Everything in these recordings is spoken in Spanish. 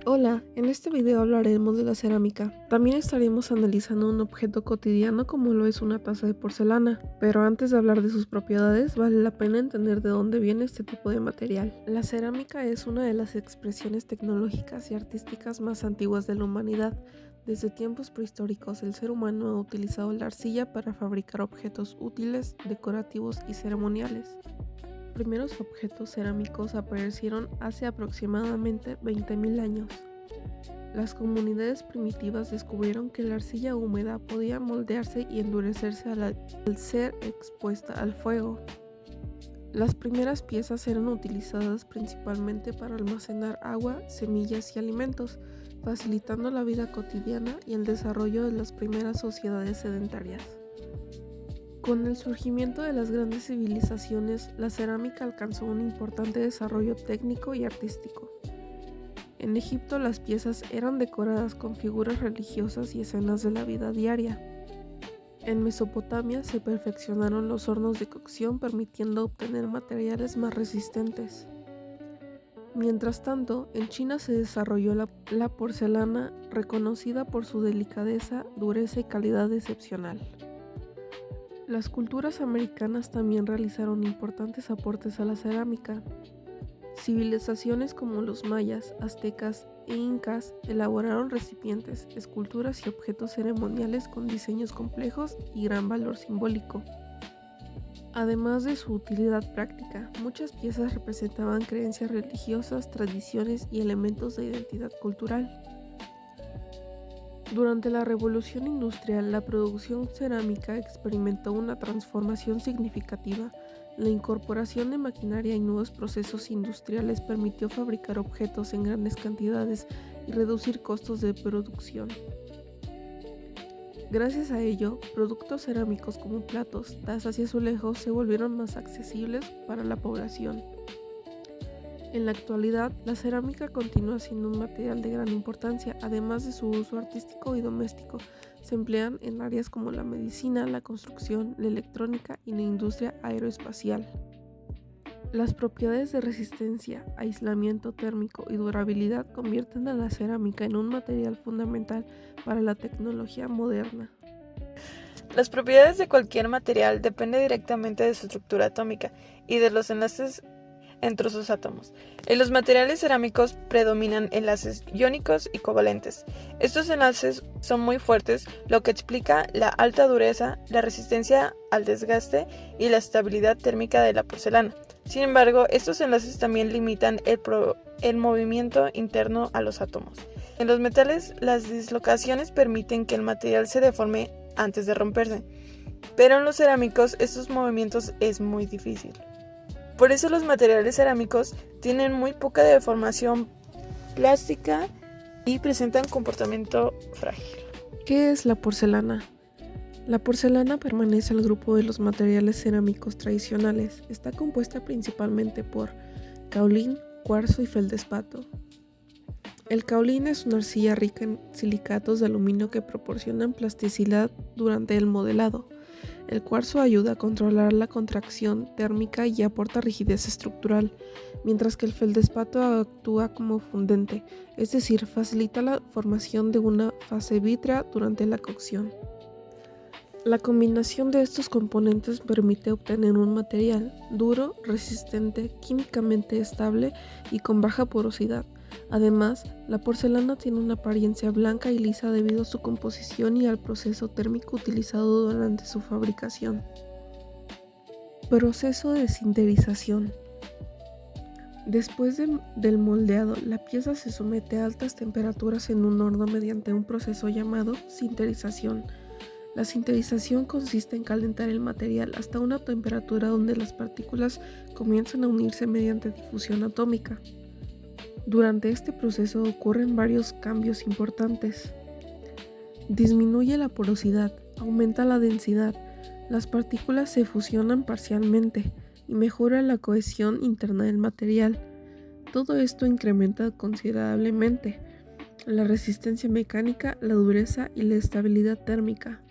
Hola, en este video hablaremos de la cerámica. También estaremos analizando un objeto cotidiano como lo es una taza de porcelana, pero antes de hablar de sus propiedades vale la pena entender de dónde viene este tipo de material. La cerámica es una de las expresiones tecnológicas y artísticas más antiguas de la humanidad. Desde tiempos prehistóricos el ser humano ha utilizado la arcilla para fabricar objetos útiles, decorativos y ceremoniales. Los primeros objetos cerámicos aparecieron hace aproximadamente 20.000 años. Las comunidades primitivas descubrieron que la arcilla húmeda podía moldearse y endurecerse al ser expuesta al fuego. Las primeras piezas eran utilizadas principalmente para almacenar agua, semillas y alimentos, facilitando la vida cotidiana y el desarrollo de las primeras sociedades sedentarias. Con el surgimiento de las grandes civilizaciones, la cerámica alcanzó un importante desarrollo técnico y artístico. En Egipto las piezas eran decoradas con figuras religiosas y escenas de la vida diaria. En Mesopotamia se perfeccionaron los hornos de cocción permitiendo obtener materiales más resistentes. Mientras tanto, en China se desarrolló la porcelana, reconocida por su delicadeza, dureza y calidad excepcional. Las culturas americanas también realizaron importantes aportes a la cerámica. Civilizaciones como los mayas, aztecas e incas elaboraron recipientes, esculturas y objetos ceremoniales con diseños complejos y gran valor simbólico. Además de su utilidad práctica, muchas piezas representaban creencias religiosas, tradiciones y elementos de identidad cultural. Durante la Revolución Industrial, la producción cerámica experimentó una transformación significativa. La incorporación de maquinaria y nuevos procesos industriales permitió fabricar objetos en grandes cantidades y reducir costos de producción. Gracias a ello, productos cerámicos como platos, tazas y azulejos se volvieron más accesibles para la población. En la actualidad, la cerámica continúa siendo un material de gran importancia, además de su uso artístico y doméstico. Se emplean en áreas como la medicina, la construcción, la electrónica y la industria aeroespacial. Las propiedades de resistencia, aislamiento térmico y durabilidad convierten a la cerámica en un material fundamental para la tecnología moderna. Las propiedades de cualquier material dependen directamente de su estructura atómica y de los enlaces entre sus átomos. En los materiales cerámicos predominan enlaces iónicos y covalentes. Estos enlaces son muy fuertes, lo que explica la alta dureza, la resistencia al desgaste y la estabilidad térmica de la porcelana. Sin embargo, estos enlaces también limitan el movimiento interno a los átomos. En los metales, las dislocaciones permiten que el material se deforme antes de romperse, pero en los cerámicos estos movimientos es muy difícil. Por eso los materiales cerámicos tienen muy poca deformación plástica y presentan comportamiento frágil. ¿Qué es la porcelana? La porcelana pertenece al grupo de los materiales cerámicos tradicionales. Está compuesta principalmente por caolín, cuarzo y feldespato. El caolín es una arcilla rica en silicatos de aluminio que proporcionan plasticidad durante el modelado. El cuarzo ayuda a controlar la contracción térmica y aporta rigidez estructural, mientras que el feldespato actúa como fundente, es decir, facilita la formación de una fase vítrea durante la cocción. La combinación de estos componentes permite obtener un material duro, resistente, químicamente estable y con baja porosidad. Además, la porcelana tiene una apariencia blanca y lisa debido a su composición y al proceso térmico utilizado durante su fabricación. Proceso de sinterización. Después del moldeado, la pieza se somete a altas temperaturas en un horno mediante un proceso llamado sinterización. La sinterización consiste en calentar el material hasta una temperatura donde las partículas comienzan a unirse mediante difusión atómica. Durante este proceso ocurren varios cambios importantes. Disminuye la porosidad, aumenta la densidad, las partículas se fusionan parcialmente y mejora la cohesión interna del material. Todo esto incrementa considerablemente la resistencia mecánica, la dureza y la estabilidad térmica.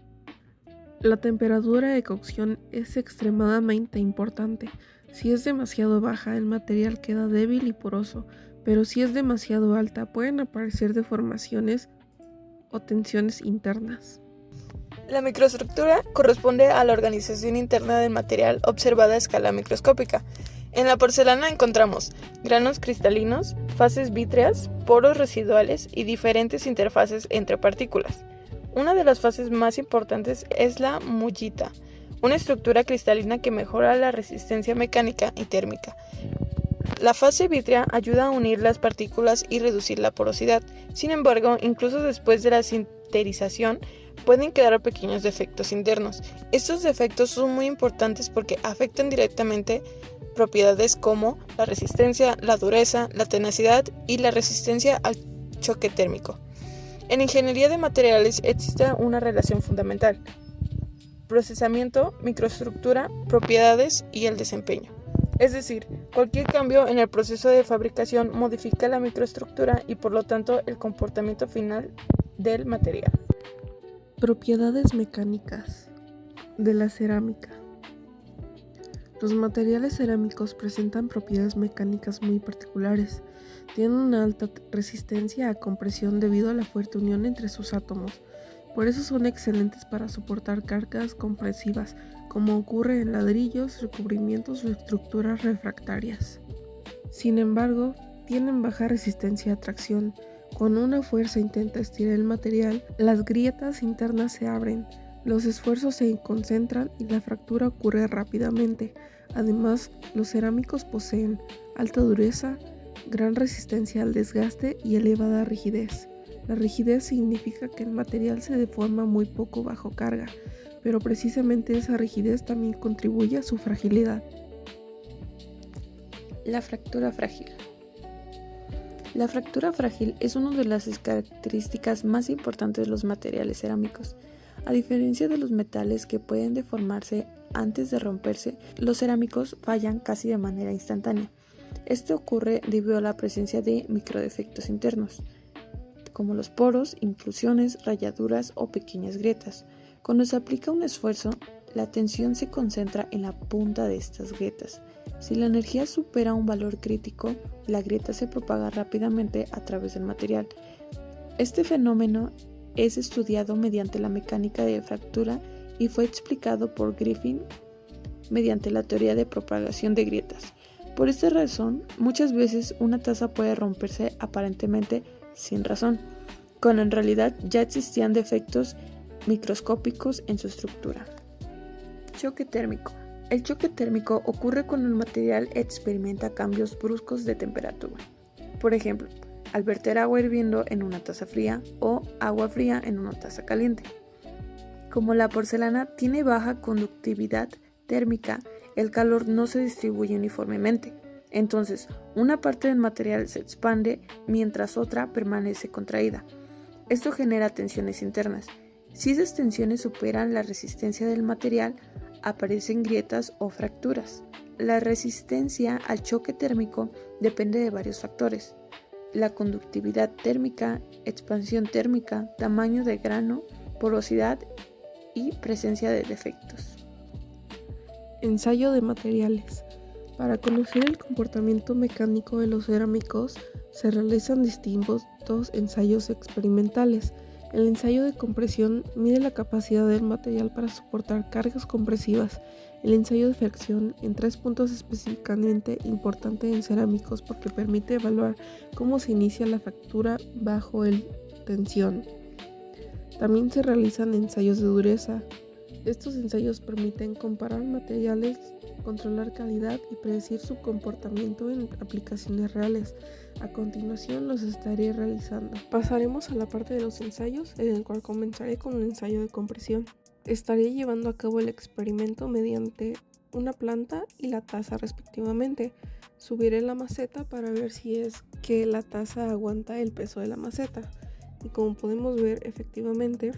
La temperatura de cocción es extremadamente importante. Si es demasiado baja, el material queda débil y poroso, pero si es demasiado alta pueden aparecer deformaciones o tensiones internas. La microestructura corresponde a la organización interna del material observada a escala microscópica. En la porcelana encontramos granos cristalinos, fases vítreas, poros residuales y diferentes interfaces entre partículas. Una de las fases más importantes es la mullita, una estructura cristalina que mejora la resistencia mecánica y térmica. La fase vítrea ayuda a unir las partículas y reducir la porosidad. Sin embargo, incluso después de la sinterización, pueden quedar pequeños defectos internos. Estos defectos son muy importantes porque afectan directamente propiedades como la resistencia, la dureza, la tenacidad y la resistencia al choque térmico. En ingeniería de materiales existe una relación fundamental: procesamiento, microestructura, propiedades y el desempeño. Es decir, cualquier cambio en el proceso de fabricación modifica la microestructura y por lo tanto el comportamiento final del material. Propiedades mecánicas de la cerámica. Los materiales cerámicos presentan propiedades mecánicas muy particulares. Tienen una alta resistencia a compresión debido a la fuerte unión entre sus átomos. Por eso son excelentes para soportar cargas compresivas, como ocurre en ladrillos, recubrimientos o estructuras refractarias. Sin embargo, tienen baja resistencia a tracción. Cuando una fuerza intenta estirar el material, las grietas internas se abren, los esfuerzos se concentran y la fractura ocurre rápidamente. Además, los cerámicos poseen alta dureza, gran resistencia al desgaste y elevada rigidez. La rigidez significa que el material se deforma muy poco bajo carga, pero precisamente esa rigidez también contribuye a su fragilidad. La fractura frágil. La fractura frágil es una de las características más importantes de los materiales cerámicos. A diferencia de los metales que pueden deformarse antes de romperse, los cerámicos fallan casi de manera instantánea. Esto ocurre debido a la presencia de microdefectos internos, como los poros, inclusiones, rayaduras o pequeñas grietas. Cuando se aplica un esfuerzo, la tensión se concentra en la punta de estas grietas. Si la energía supera un valor crítico, la grieta se propaga rápidamente a través del material. Este fenómeno es estudiado mediante la mecánica de fractura y fue explicado por Griffin mediante la teoría de propagación de grietas. Por esta razón, muchas veces una taza puede romperse aparentemente sin razón, cuando en realidad ya existían defectos microscópicos en su estructura. Choque térmico. El choque térmico ocurre cuando el material experimenta cambios bruscos de temperatura. Por ejemplo, al verter agua hirviendo en una taza fría o agua fría en una taza caliente. Como la porcelana tiene baja conductividad térmica, el calor no se distribuye uniformemente. Entonces, una parte del material se expande mientras otra permanece contraída. Esto genera tensiones internas. Si esas tensiones superan la resistencia del material, aparecen grietas o fracturas. La resistencia al choque térmico depende de varios factores: la conductividad térmica, expansión térmica, tamaño de grano, porosidad y presencia de defectos. Ensayo de materiales. Para conocer el comportamiento mecánico de los cerámicos, se realizan distintos ensayos experimentales. El ensayo de compresión mide la capacidad del material para soportar cargas compresivas. El ensayo de fricción en 3 puntos específicamente importante en cerámicos porque permite evaluar cómo se inicia la fractura bajo tensión. También se realizan ensayos de dureza. Estos ensayos permiten comparar materiales, controlar calidad y predecir su comportamiento en aplicaciones reales. A continuación los estaré realizando. Pasaremos a la parte de los ensayos, en el cual comenzaré con un ensayo de compresión. Estaré llevando a cabo el experimento mediante una planta y la taza respectivamente. Subiré la maceta para ver si es que la taza aguanta el peso de la maceta. Y como podemos ver, efectivamente,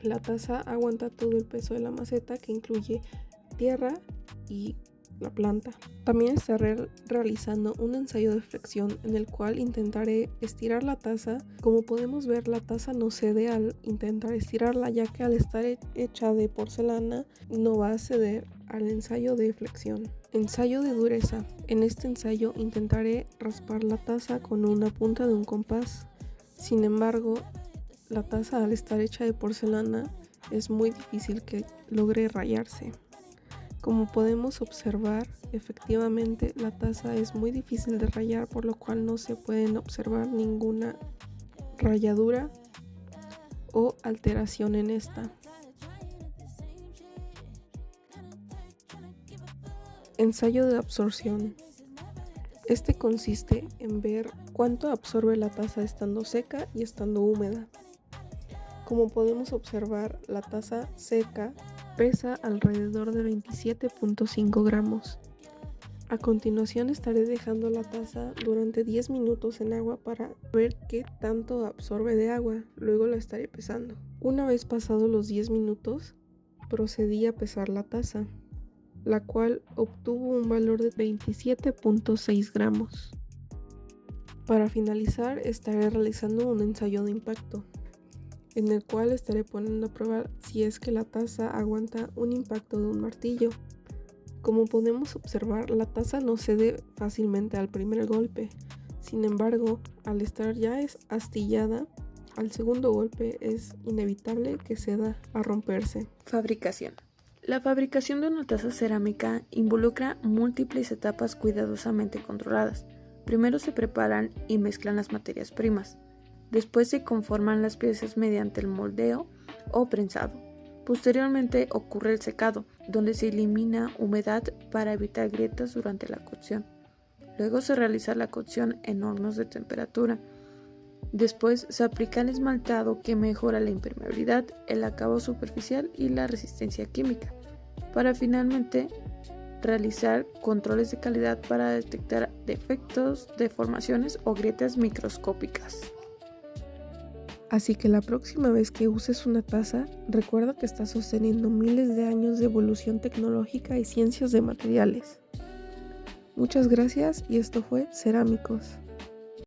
la taza aguanta todo el peso de la maceta, que incluye tierra y la planta. También estaré realizando un ensayo de flexión en el cual intentaré estirar la taza. Como podemos ver, la taza no cede al intentar estirarla, ya que al estar hecha de porcelana no va a ceder al ensayo de flexión. Ensayo de dureza. En este ensayo intentaré raspar la taza con una punta de un compás. Sin embargo, la taza, al estar hecha de porcelana, es muy difícil que logre rayarse. Como podemos observar, efectivamente la taza es muy difícil de rayar, por lo cual no se pueden observar ninguna rayadura o alteración en esta. Ensayo de absorción. Este consiste en ver cuánto absorbe la taza estando seca y estando húmeda. Como podemos observar, la taza seca pesa alrededor de 27.5 gramos. A continuación estaré dejando la taza durante 10 minutos en agua para ver qué tanto absorbe de agua, luego la estaré pesando. Una vez pasados los 10 minutos, procedí a pesar la taza, la cual obtuvo un valor de 27.6 gramos. Para finalizar, estaré realizando un ensayo de impacto, en el cual estaré poniendo a prueba si es que la taza aguanta un impacto de un martillo. Como podemos observar, la taza no cede fácilmente al primer golpe. Sin embargo, al estar ya astillada, al segundo golpe es inevitable que ceda a romperse. Fabricación. La fabricación de una taza cerámica involucra múltiples etapas cuidadosamente controladas. Primero se preparan y mezclan las materias primas. Después se conforman las piezas mediante el moldeo o prensado. Posteriormente ocurre el secado, donde se elimina humedad para evitar grietas durante la cocción. Luego se realiza la cocción en hornos de temperatura. Después se aplica el esmaltado, que mejora la impermeabilidad, el acabado superficial y la resistencia química, para finalmente realizar controles de calidad para detectar defectos, deformaciones o grietas microscópicas. Así que la próxima vez que uses una taza, recuerda que estás sosteniendo miles de años de evolución tecnológica y ciencias de materiales. Muchas gracias y esto fue Cerámicos.